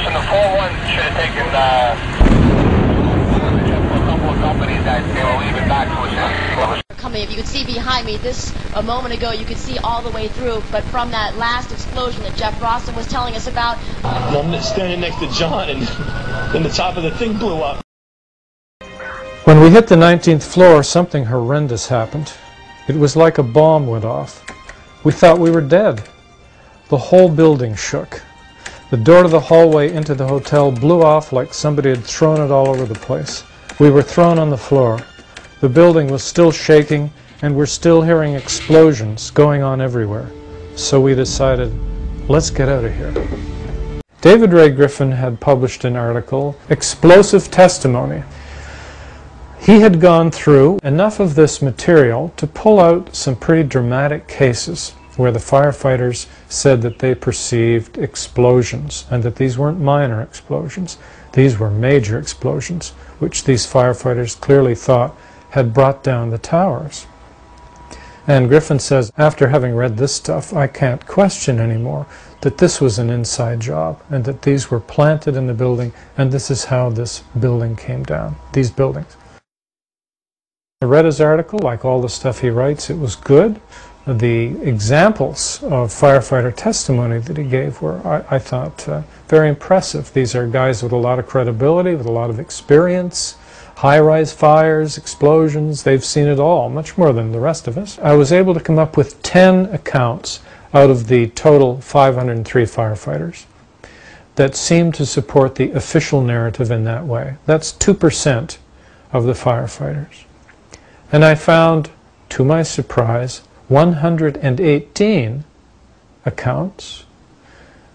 Listen, the 4-1 should have taken a couple of companies that they were leaving back to us. Coming, if you could see behind me, this a moment ago, you could see all the way through, but from that last explosion that Jeff Rawson was telling us about. I'm standing next to John, and then the top of the thing blew up. When we hit the 19th floor, something horrendous happened. It was like a bomb went off. We thought we were dead. The whole building shook. The door to the hallway into the hotel blew off like somebody had thrown it all over the place. We were thrown on the floor. The building was still shaking, and we're still hearing explosions going on everywhere. So we decided, let's get out of here. David Ray Griffin had published an article, Explosive Testimony. He had gone through enough of this material to pull out some pretty dramatic cases where the firefighters said that they perceived explosions, and that these weren't minor explosions. These were major explosions, which these firefighters clearly thought had brought down the towers. And Griffin says, after having read this stuff, I can't question anymore that this was an inside job, and that these were planted in the building, and this is how this building came down, these buildings. I read his article. Like all the stuff he writes, it was good. The examples of firefighter testimony that he gave were, I thought, very impressive. These are guys with a lot of credibility, with a lot of experience, high-rise fires, explosions. They've seen it all, much more than the rest of us. I was able to come up with 10 accounts out of the total 503 firefighters that seemed to support the official narrative in that way. That's 2% of the firefighters. And I found, to my surprise, 118 accounts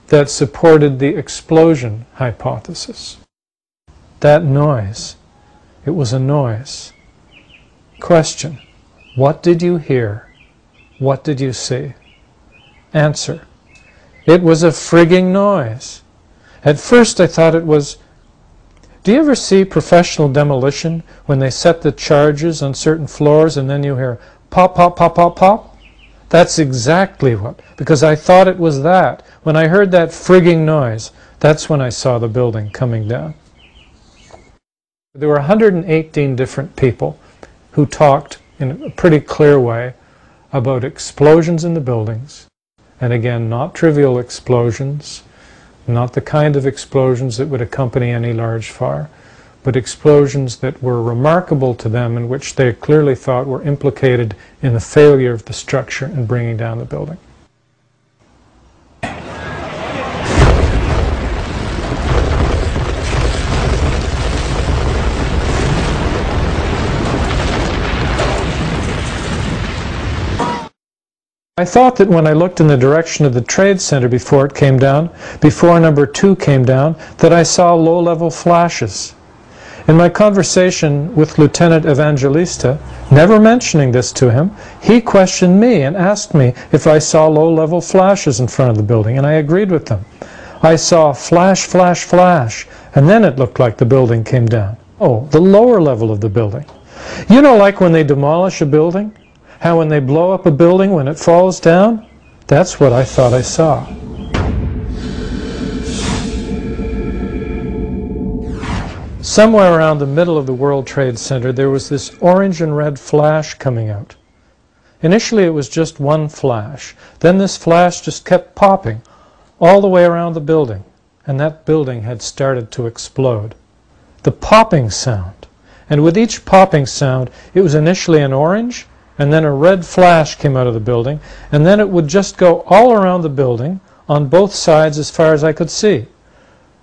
that supported the explosion hypothesis. That noise, it was a noise. Question, what did you hear? What did you see? Answer, it was a frigging noise. At first I thought it was... Do you ever see professional demolition when they set the charges on certain floors and then you hear pop, pop, pop, pop, pop? That's exactly what, because I thought it was that. When I heard that frigging noise, that's when I saw the building coming down. There were 118 different people who talked in a pretty clear way about explosions in the buildings. And again, not trivial explosions, not the kind of explosions that would accompany any large fire, but explosions that were remarkable to them and which they clearly thought were implicated in the failure of the structure and bringing down the building. I thought that when I looked in the direction of the Trade Center before it came down, before number 2 came down, that I saw low-level flashes. In my conversation with Lieutenant Evangelista, never mentioning this to him, he questioned me and asked me if I saw low-level flashes in front of the building, and I agreed with them. I saw flash, flash, flash, and then it looked like the building came down. Oh, the lower level of the building. You know, like when they demolish a building? How when they blow up a building, when it falls down? That's what I thought I saw. Somewhere around the middle of the World Trade Center, there was this orange and red flash coming out. Initially, it was just one flash. Then this flash just kept popping all the way around the building, and that building had started to explode. The popping sound. And with each popping sound, it was initially an orange, and then a red flash came out of the building, and then it would just go all around the building on both sides as far as I could see.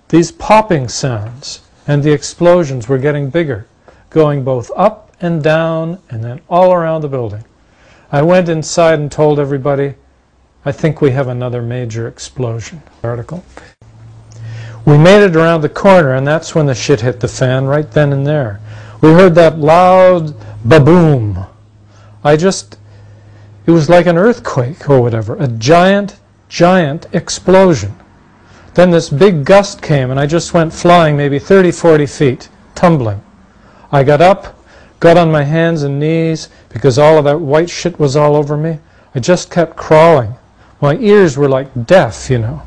These popping sounds and the explosions were getting bigger, going both up and down and then all around the building. I went inside and told everybody, I think we have another major explosion. Article. We made it around the corner, and that's when the shit hit the fan, right then and there. We heard that loud ba-boom. It was like an earthquake or whatever, a giant, giant explosion. Then this big gust came and I just went flying maybe 30, 40 feet, tumbling. I got up, got on my hands and knees because all of that white shit was all over me. I just kept crawling. My ears were like deaf, you know.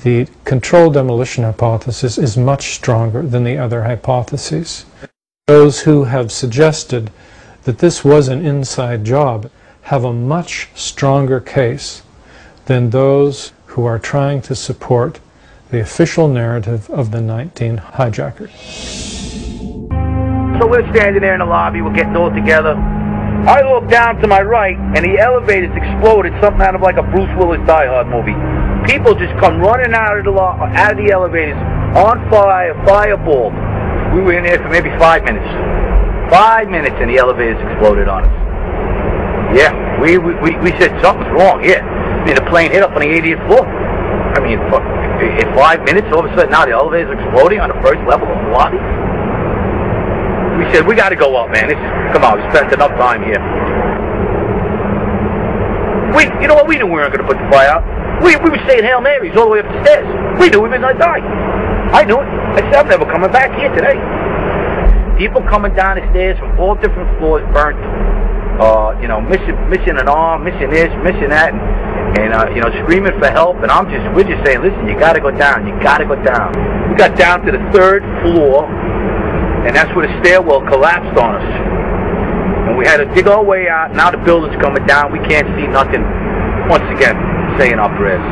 The controlled demolition hypothesis is much stronger than the other hypotheses. Those who have suggested that this was an inside job have a much stronger case than those who are trying to support the official narrative of the 19 hijackers. So we're standing there in the lobby, we're getting all together. I look down to my right, and the elevators exploded, something out of like a Bruce Willis Die Hard movie. People just come running out of the elevators, on fire, fireball. We were in there for maybe 5 minutes. 5 minutes, and the elevators exploded on us. Yeah, we said something's wrong here. I mean, the plane hit up on the 80th floor. I mean, in 5 minutes, all of a sudden now the elevator's exploding on the first level of the lobby. We said, we got to go up, man. Come on, we spent enough time here. You know what? We knew we weren't going to put the fire out. We were saying Hail Marys all the way up the stairs. We knew we were going to die. I knew it. I said, I'm never coming back here today. People coming down the stairs from all different floors, burnt. You know, missing an arm, missing this, missing that, and you know, screaming for help. And we're just saying, listen, you got to go down. You got to go down. We got down to the 3rd floor. And that's where the stairwell collapsed on us. And we had to dig our way out. Now the building's coming down. We can't see nothing. Once again, saying our prayers.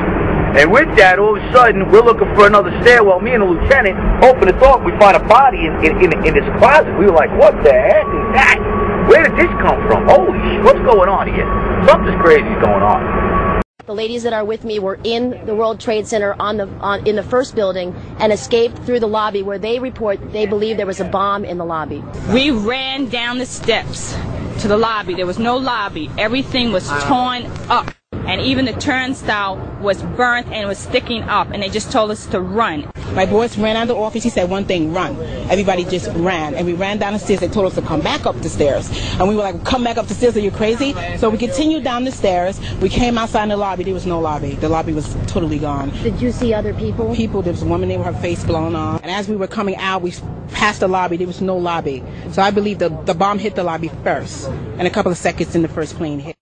And with that, all of a sudden, we're looking for another stairwell. Me and the lieutenant open the door. We find a body in this closet. We were like, what the heck is that? Where did this come from? Holy shit, what's going on here? Something's crazy going on. The ladies that are with me were in the World Trade Center in the first building and escaped through the lobby, where they report they believe there was a bomb in the lobby. We ran down the steps to the lobby. There was no lobby. Everything was torn up. And even the turnstile was burnt and was sticking up, and they just told us to run. My boss ran out of the office. He said one thing, run. Everybody just ran, and we ran down the stairs. They told us to come back up the stairs, and we were like, come back up the stairs, are you crazy? So we continued down the stairs. We came outside in the lobby. There was no lobby. The lobby was totally gone. Did you see other people? There was a woman there with her face blown off, and as we were coming out, we passed the lobby. There was no lobby. So I believe the bomb hit the lobby first, and a couple of seconds in the first plane hit.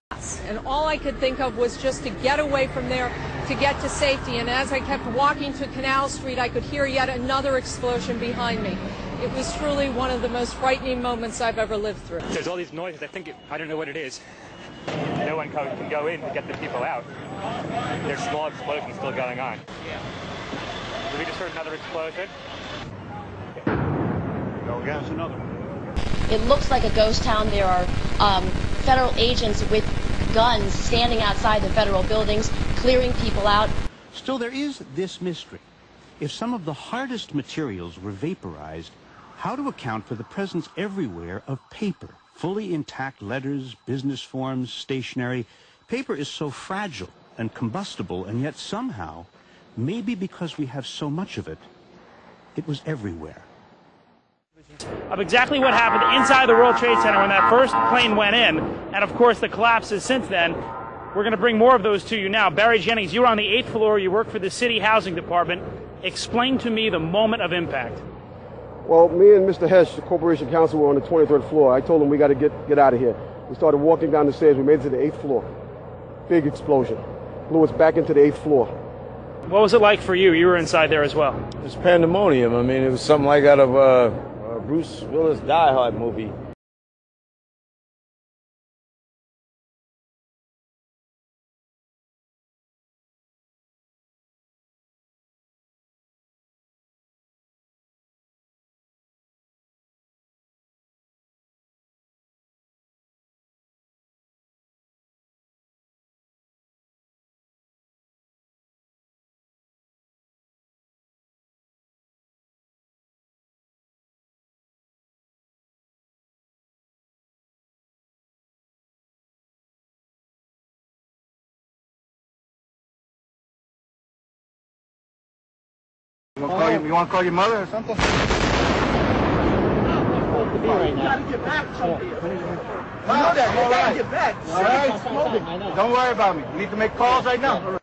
And all I could think of was just to get away from there, to get to safety. And as I kept walking to Canal Street, I could hear yet another explosion behind me. It was truly one of the most frightening moments I've ever lived through. There's all these noises. I don't know what it is. No one can go in to get the people out. There's small explosions still going on. We just heard another explosion. Go again, it's another one. It looks like a ghost town. There are federal agents with guns standing outside the federal buildings, clearing people out. Still, there is this mystery. If some of the hardest materials were vaporized, how to account for the presence everywhere of paper? Fully intact letters, business forms, stationery. Paper is so fragile and combustible, and yet somehow, maybe because we have so much of it, it was everywhere. Of exactly what happened inside the World Trade Center when that first plane went in, and of course the collapses since then. We're going to bring more of those to you now. Barry Jennings, you were on the 8th floor. You work for the City Housing Department. Explain to me the moment of impact. Well, me and Mr. Hesh, the Corporation Counsel, were on the 23rd floor. I told him we got to get out of here. We started walking down the stairs. We made it to the 8th floor. Big explosion. Blew us back into the 8th floor. What was it like for you? You were inside there as well. It was pandemonium. I mean, it was something like out of a Bruce Willis Die Hard movie. You want to call your mother or something? You gotta get back from here. You know that. You gotta get back. All right? Don't worry about me. You need to make calls right now.